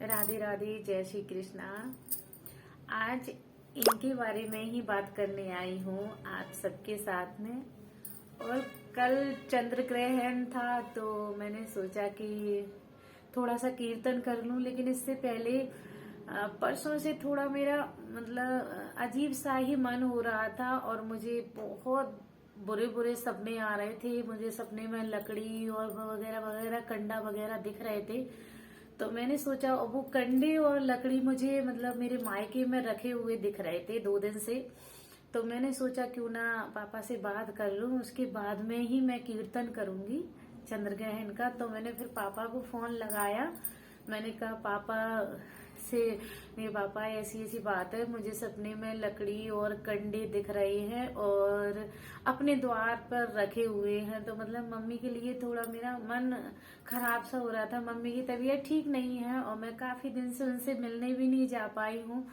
राधे राधे, जय श्री कृष्णा। आज इनके बारे में ही बात करने आई हूँ आप सबके साथ में। और कल चंद्र ग्रहण था तो मैंने सोचा कि थोड़ा सा कीर्तन कर लूं, लेकिन इससे पहले परसों से थोड़ा मेरा मतलब अजीब सा ही मन हो रहा था और मुझे बहुत बुरे बुरे सपने आ रहे थे। मुझे सपने में लकड़ी और वगैरह वगैरह कंडा वगैरह दिख रहे थे। तो मैंने सोचा वो कंडे और लकड़ी मुझे मतलब मेरे मायके में रखे हुए दिख रहे थे 2 दिन से। तो मैंने सोचा क्यों ना पापा से बात कर लूं, उसके बाद में ही मैं कीर्तन करूंगी चंद्र ग्रहण का। तो मैंने फिर पापा को फोन लगाया। मैंने कहा पापा से, मेरे पापा ऐसी ऐसी बात है, मुझे सपने में लकड़ी और कंडे दिख रहे हैं और अपने द्वार पर रखे हुए हैं। तो मतलब मम्मी के लिए थोड़ा मेरा मन खराब सा हो रहा था। मम्मी की तबीयत ठीक नहीं है और मैं काफी दिन से उनसे मिलने भी नहीं जा पाई हूँ।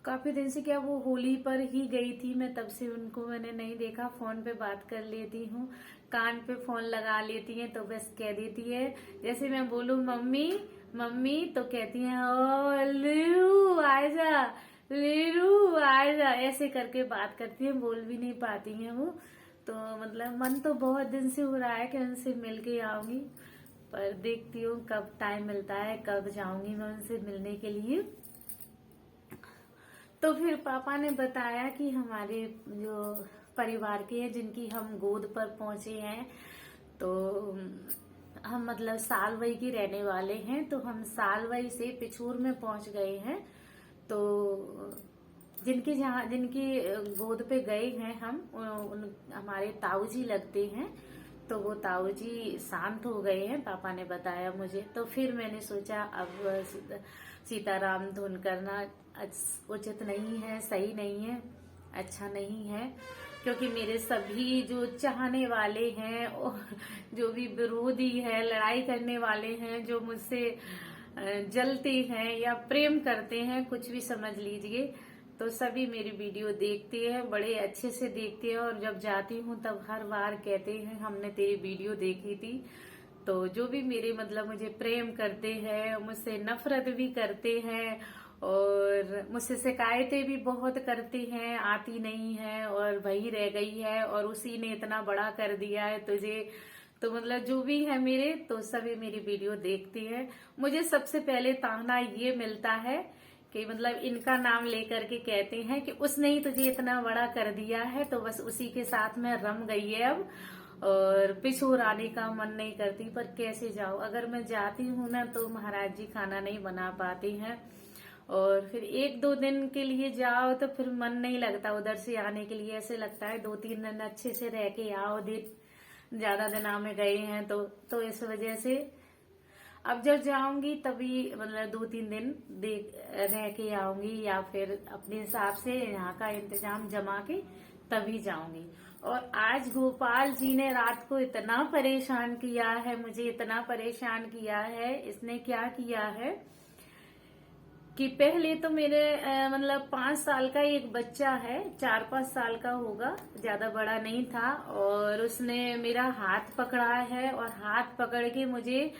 काफी दिन से, क्या वो होली पर ही गई थी मैं, तब से उनको मैंने नहीं देखा। फोन पे बात कर लेती हूँ, कान पे फोन लगा लेती है तो बस कह देती है, जैसे मैं बोलूँ मम्मी मम्मी तो कहती है ओ लीरू आजा, लीरू आजा, ऐसे करके बात करती है। बोल भी नहीं पाती हैं वो। तो मतलब मन तो बहुत दिन से हो रहा है कि उनसे मिल के आऊंगी, पर देखती हूँ कब टाइम मिलता है, कब जाऊंगी मैं उनसे मिलने के लिए। तो फिर पापा ने बताया कि हमारे जो परिवार के हैं जिनकी हम गोद पर पहुंचे हैं, तो हम मतलब सालवई के रहने वाले हैं। तो हम सालवई से पिछोर में पहुंच गए हैं। तो जिनकी गोद पे गए हैं हम, हमारे ताऊ जी लगते हैं। तो वो ताऊ जी शांत हो गए हैं, पापा ने बताया मुझे। तो फिर मैंने सोचा अब सीताराम धुन करना उचित नहीं है, सही नहीं है, अच्छा नहीं है, क्योंकि मेरे सभी जो चाहने वाले हैं और जो भी विरोधी है, लड़ाई करने वाले हैं, जो मुझसे जलते हैं या प्रेम करते हैं, कुछ भी समझ लीजिए, तो सभी मेरी वीडियो देखते हैं, बड़े अच्छे से देखते हैं। और जब जाती हूँ तब हर बार कहते हैं हमने तेरी वीडियो देखी थी। तो जो भी मेरे मतलब मुझे प्रेम करते हैं, मुझसे नफरत भी करते हैं और मुझसे शिकायतें भी बहुत करते हैं, आती नहीं है और वही रह गई है और उसी ने इतना बड़ा कर दिया है तुझे। तो मतलब जो भी है मेरे, तो सभी मेरी वीडियो देखते हैं। मुझे सबसे पहले ताना ये मिलता है कि मतलब इनका नाम लेकर के कहते हैं कि उसने ही तुझे इतना बड़ा कर दिया है, तो बस उसी के साथ में रम गई है अब, और पिछोर आने का मन नहीं करती। पर कैसे जाऊं? अगर मैं जाती हूँ ना तो महाराज जी खाना नहीं बना पाते हैं, और फिर 1-2 दिन के लिए जाओ तो फिर मन नहीं लगता उधर से आने के लिए। ऐसे लगता है 2-3 दिन अच्छे से रह के आओ, ज्यादा दिन में गए हैं तो इस वजह से अब जब जाऊंगी तभी मतलब 2-3 दिन देख रह के आऊंगी, या फिर अपने हिसाब से यहाँ का इंतजाम जमा के तभी जाऊंगी। और आज गोपाल जी ने रात को इतना परेशान किया है, मुझे इतना परेशान किया है। इसने क्या किया है कि पहले तो मेरे मतलब 5 साल का एक बच्चा है, 4-5 साल का होगा, ज्यादा बड़ा नहीं था, और उसने मेरा हाथ पकड़ा है और हाथ पकड़ के मुझे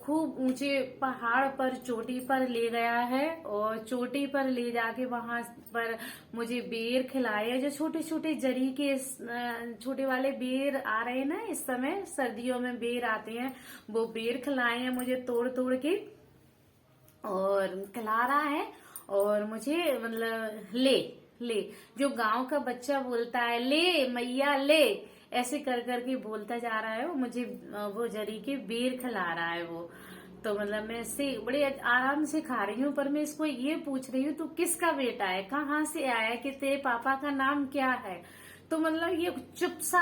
खूब ऊंचे पहाड़ पर, चोटी पर ले गया है। और चोटी पर ले जाके वहां पर मुझे बेर खिलाए, जो छोटे छोटे जरी के छोटे वाले बेर आ रहे हैं ना इस समय, सर्दियों में बेर आते हैं, वो बेर खिलाए हैं मुझे तोड़ तोड़ के, और खिला रहा है। और मुझे मतलब ले ले, जो गांव का बच्चा बोलता है ले मैया ले, ऐसे कर करके बोलता जा रहा है। वो मुझे वो जरी के बेर खिला रहा है वो। तो मतलब मैं इससे बड़े आराम से खा रही हूँ, पर मैं इसको ये पूछ रही हूँ तू किसका बेटा है, कहाँ से आया है, कि तेरे पापा का नाम क्या है। तो मतलब ये चुप सा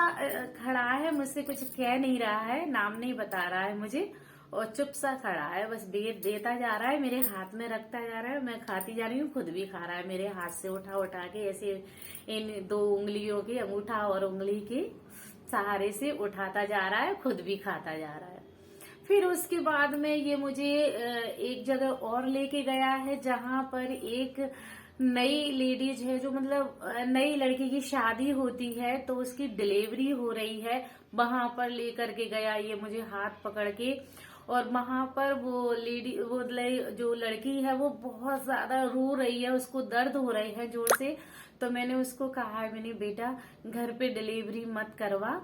खड़ा है, मुझसे कुछ कह नहीं रहा है, नाम नहीं बता रहा है मुझे, और चुप सा खड़ा है, बस बेर देता जा रहा है, मेरे हाथ में रखता जा रहा है, मैं खाती जा रही हूँ, खुद भी खा रहा है मेरे हाथ से उठा उठा के, ऐसे इन 2 उंगलियों के, अंगूठा और उंगली के सहारे से उठाता जा रहा है, खुद भी खाता जा रहा है। फिर उसके बाद में ये मुझे एक जगह और लेके गया है, जहां पर एक नई लेडीज है, जो मतलब नई लड़की की शादी होती है तो उसकी डिलीवरी हो रही है, वहां पर लेकर के गया ये मुझे हाथ पकड़ के। और वहां पर वो लेडी, वो जो लड़की है वो बहुत ज्यादा रो रही है, उसको दर्द हो रही है जोर से। तो मैंने उसको कहा है, मैंने बेटा घर पे डिलीवरी मत करवा,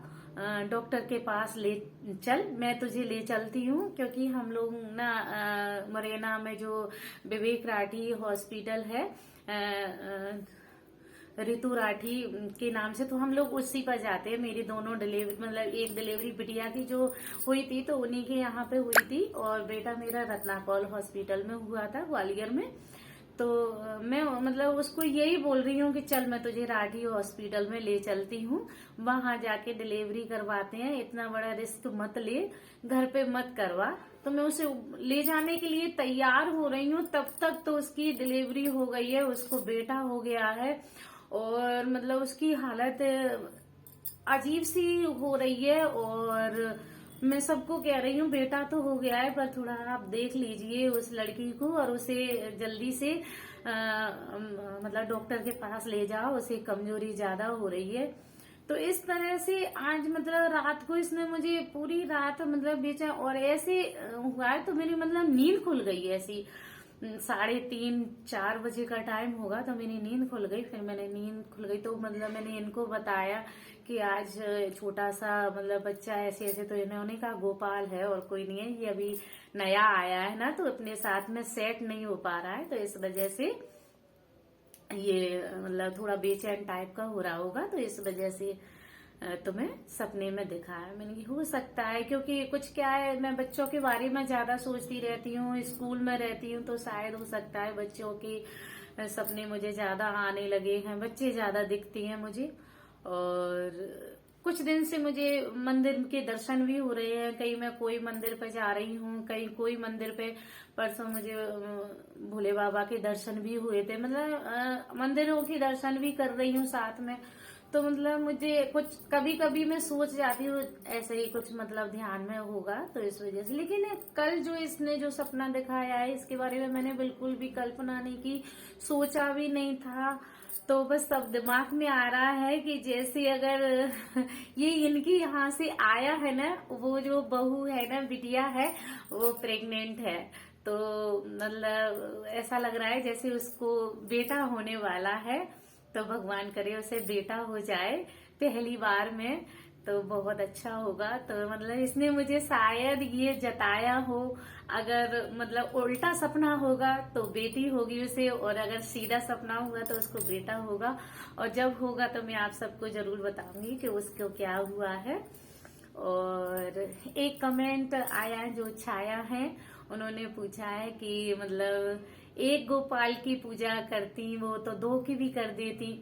डॉक्टर के पास ले चल, मैं तुझे ले चलती हूँ। क्योंकि हम लोग ना मुरैना में जो विवेक राठी हॉस्पिटल है, ऋतु राठी के नाम से, तो हम लोग उसी पर जाते हैं। मेरी दोनों डिलीवरी, मतलब एक डिलीवरी बिटिया की जो हुई थी तो उन्हीं के यहाँ पे हुई थी, और बेटा मेरा रत्नाकौल हॉस्पिटल में हुआ था, ग्वालियर में। तो मैं मतलब उसको यही बोल रही हूँ कि चल मैं तुझे राठी हॉस्पिटल में ले चलती हूँ, वहां जाके डिलीवरी करवाते हैं, इतना बड़ा रिस्क मत ले, घर पे मत करवा। तो मैं उसे ले जाने के लिए तैयार हो रही हूँ, तब तक तो उसकी डिलीवरी हो गई है, उसको बेटा हो गया है, और मतलब उसकी हालत अजीब सी हो रही है। और मैं सबको कह रही हूँ बेटा तो हो गया है, पर थोड़ा आप देख लीजिए उस लड़की को, और उसे जल्दी से मतलब डॉक्टर के पास ले जाओ, उसे कमजोरी ज्यादा हो रही है। तो इस तरह से आज मतलब रात को इसने मुझे पूरी रात मतलब बेचा, और ऐसे हुआ है तो मेरी मतलब नींद खुल गई ऐसी। 3:30-4 बजे का टाइम होगा तो मेरी नींद खुल गई। फिर मैंने नींद खुल गई तो मतलब मैंने इनको बताया कि आज छोटा सा मतलब बच्चा ऐसे ऐसे, तो इन्होंने कहा गोपाल है और कोई नहीं है, ये अभी नया आया है ना, तो अपने साथ में सेट नहीं हो पा रहा है, तो इस वजह से ये मतलब थोड़ा बेचैन टाइप का हो रहा होगा, तो इस वजह से तुम्हें सपने में दिखाया। मैंने कहा हो सकता है, क्योंकि कुछ क्या है, मैं बच्चों के बारे में ज्यादा सोचती रहती हूँ, स्कूल में रहती हूँ, तो शायद हो सकता है बच्चों के सपने मुझे ज्यादा आने लगे हैं, बच्चे ज्यादा दिखती हैं मुझे। और कुछ दिन से मुझे मंदिर के दर्शन भी हो रहे हैं, कहीं मैं कोई मंदिर पे जा रही हूँ, कहीं कोई मंदिर पे। परसों मुझे भोले बाबा के दर्शन भी हुए थे, मतलब मंदिरों के दर्शन भी कर रही हूँ साथ में। तो मतलब मुझे कुछ कभी कभी मैं सोच जाती हूँ ऐसे ही कुछ मतलब ध्यान में होगा, तो इस वजह से। लेकिन कल जो इसने जो सपना दिखाया है, इसके बारे में मैंने बिल्कुल भी कल्पना नहीं की, सोचा भी नहीं था। तो बस सब दिमाग में आ रहा है कि जैसे अगर ये इनकी यहाँ से आया है ना, वो जो बहू है ना, बिटिया है, वो प्रेग्नेंट है। तो मतलब ऐसा लग रहा है जैसे उसको बेटा होने वाला है, तो भगवान करे उसे बेटा हो जाए पहली बार में, तो बहुत अच्छा होगा। तो मतलब इसने मुझे शायद ये जताया हो, अगर मतलब उल्टा सपना होगा तो बेटी होगी उसे, और अगर सीधा सपना हुआ तो उसको बेटा होगा। और जब होगा तो मैं आप सबको जरूर बताऊंगी कि उसको क्या हुआ है। और एक कमेंट आया है जो छाया है, उन्होंने पूछा है कि मतलब एक गोपाल की पूजा करती वो तो दो की भी कर देती,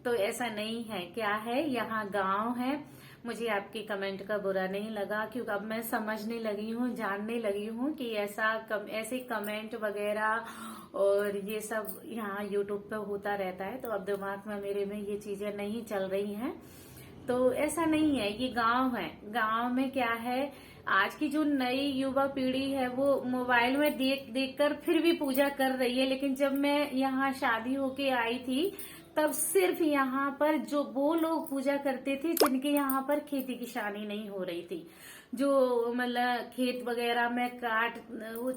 तो ऐसा नहीं है। क्या है, यहाँ गांव है। मुझे आपके कमेंट का बुरा नहीं लगा, क्योंकि अब मैं समझने लगी हूँ, जानने लगी हूँ कि ऐसे कमेंट वगैरह और ये सब यहाँ यूट्यूब पे होता रहता है। तो अब दिमाग में मेरे में ये चीजें नहीं चल रही हैं। तो ऐसा नहीं है, ये गांव है। गांव में क्या है, आज की जो नई युवा पीढ़ी है वो मोबाइल में देख देख कर फिर भी पूजा कर रही है। लेकिन जब मैं यहाँ शादी होके आई थी, तब सिर्फ यहाँ पर जो वो लोग पूजा करते थे जिनके यहाँ पर खेती किसानी नहीं हो रही थी, जो मतलब खेत वगैरह में वो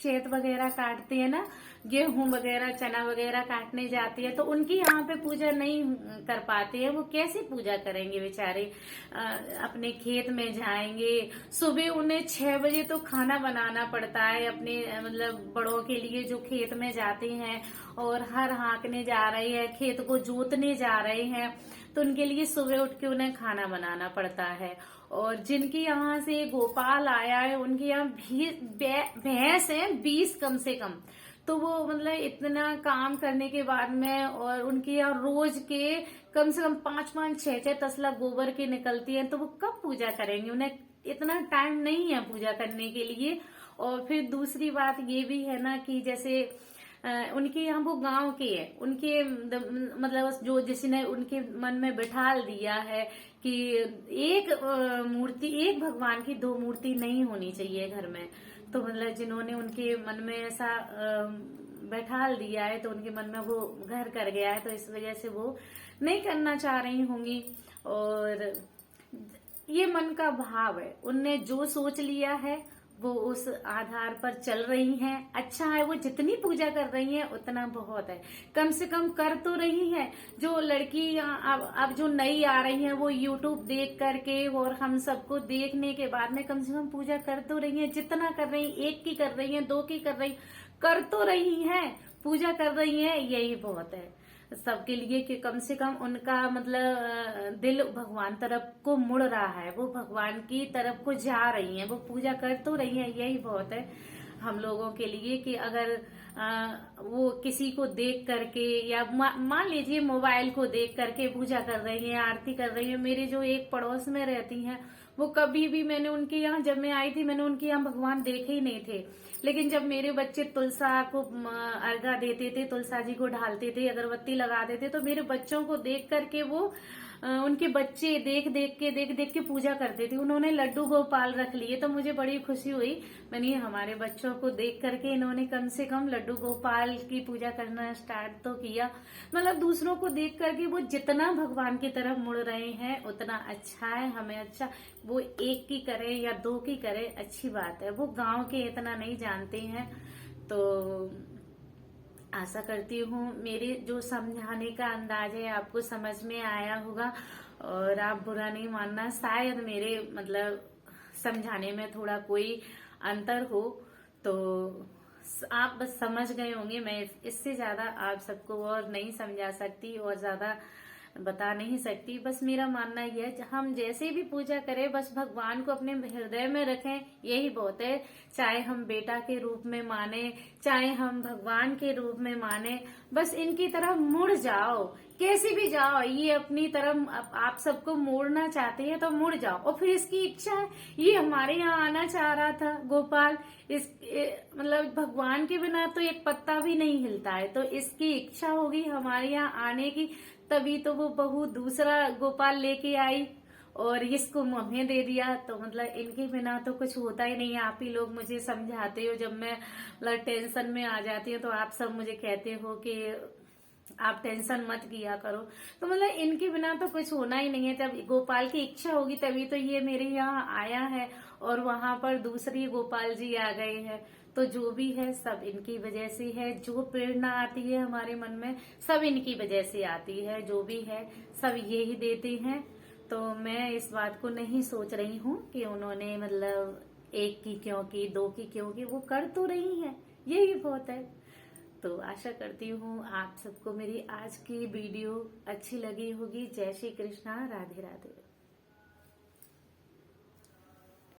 खेत वगैरह काटते हैं ना, गेहूं वगैरह चना वगैरह काटने जाती है, तो उनकी यहाँ पे पूजा नहीं कर पाते हैं। वो कैसे पूजा करेंगे बेचारे, अपने खेत में जाएंगे, सुबह उन्हें 6 बजे तो खाना बनाना पड़ता है अपने मतलब बड़ों के लिए जो खेत में जाते हैं और हर हाँकने जा रहे हैं, खेत को जोतने जा रहे हैं, तो उनके लिए सुबह उठ के उन्हें खाना बनाना पड़ता है। और जिनके यहाँ से गोपाल आया है उनके यहाँ भैंस है 20 कम से कम, तो वो मतलब इतना काम करने के बाद में, और उनके यहाँ रोज के कम से कम 5-5, 6-6 तसला गोबर की निकलती है, तो वो कब पूजा करेंगे, उन्हें इतना टाइम नहीं है पूजा करने के लिए। और फिर दूसरी बात ये भी है ना कि जैसे उनके यहाँ वो गांव के है, उनके मतलब जो जिसने उनके मन में बिठाल दिया है कि एक मूर्ति, एक भगवान की 2 मूर्ति नहीं होनी चाहिए घर में। तो मतलब जिन्होंने उनके मन में ऐसा बैठाल दिया है, तो उनके मन में वो घर कर गया है, तो इस वजह से वो नहीं करना चाह रही होंगी। और ये मन का भाव है, उनने जो सोच लिया है वो उस आधार पर चल रही हैं, अच्छा है। वो जितनी पूजा कर रही हैं उतना बहुत है, कम से कम कर तो रही हैं। जो लड़की अब जो नई आ रही हैं वो यूट्यूब देख करके और हम सबको देखने के बाद में कम से कम पूजा कर तो रही हैं। जितना कर रही हैं, 1 की कर रही हैं, 2 की कर रही, कर तो रही हैं, पूजा कर रही हैं, यही बहुत है सबके लिए कि कम से कम उनका मतलब दिल भगवान तरफ को मुड़ रहा है, वो भगवान की तरफ को जा रही हैं, वो पूजा कर तो रही हैं, यही बहुत है हम लोगों के लिए। कि अगर वो किसी को देख करके या मान लीजिए मोबाइल को देख करके पूजा कर रही हैं, आरती कर रही हैं। मेरे जो एक पड़ोस में रहती हैं, वो कभी भी, मैंने उनके यहाँ जब मैं आई थी, मैंने उनके यहाँ भगवान देखे ही नहीं थे, लेकिन जब मेरे बच्चे तुलसा को अर्घा देते थे, तुलसा जी को ढालते थे, अगरबत्ती लगाते थे, तो मेरे बच्चों को देख करके वो उनके बच्चे देख देख के पूजा करते थे। उन्होंने लड्डू गोपाल रख लिए, तो मुझे बड़ी खुशी हुई। मैंने हमारे बच्चों को देख करके इन्होंने कम से कम लड्डू गोपाल की पूजा करना स्टार्ट तो किया। मतलब दूसरों को देख करके वो जितना भगवान की तरफ मुड़ रहे हैं उतना अच्छा है, हमें अच्छा। वो 1 की करे या 2 की करे, अच्छी बात है। वो गांव के इतना नहीं जानते हैं, तो आशा करती हूँ मेरे जो समझाने का अंदाज है आपको समझ में आया होगा, और आप बुरा नहीं मानना, शायद मेरे मतलब समझाने में थोड़ा कोई अंतर हो, तो आप बस समझ गए होंगे। मैं इससे ज्यादा आप सबको और नहीं समझा सकती और ज्यादा बता नहीं सकती। बस मेरा मानना यह है, हम जैसे भी पूजा करें बस भगवान को अपने हृदय में रखें, यही बहुत है। चाहे हम बेटा के रूप में माने, चाहे हम भगवान के रूप में माने, बस इनकी तरफ मुड़ जाओ, कैसे भी जाओ। ये अपनी तरफ आप सबको मोड़ना चाहते हैं तो मुड़ जाओ, और फिर इसकी इच्छा है। ये हमारे यहाँ आना चाह रहा था गोपाल, मतलब भगवान के बिना तो एक पत्ता भी नहीं हिलता है, तो इसकी इच्छा होगी हमारे यहाँ आने की, तभी तो वो बहू दूसरा गोपाल लेके आई और इसको हमें दे दिया। तो मतलब इनके बिना तो कुछ होता ही नहीं है। आप ही लोग मुझे समझाते हो, जब मैं मतलब टेंशन में आ जाती हूँ तो आप सब मुझे कहते हो कि आप टेंशन मत किया करो। तो मतलब इनके बिना तो कुछ होना ही नहीं है। जब गोपाल की इच्छा होगी तभी तो ये मेरे यहाँ आया है, और वहां पर दूसरी गोपाल जी आ गए हैं। तो जो भी है सब इनकी वजह से है। जो प्रेरणा आती है हमारे मन में सब इनकी वजह से आती है, जो भी है सब यही देते हैं। तो मैं इस बात को नहीं सोच रही हूँ कि उन्होंने मतलब 1 की क्यों की, 2 की क्यों की, वो कर तो रही हैं, यही बहुत है। तो आशा करती हूँ आप सबको मेरी आज की वीडियो अच्छी लगी होगी। जय श्री कृष्णा, राधे राधे।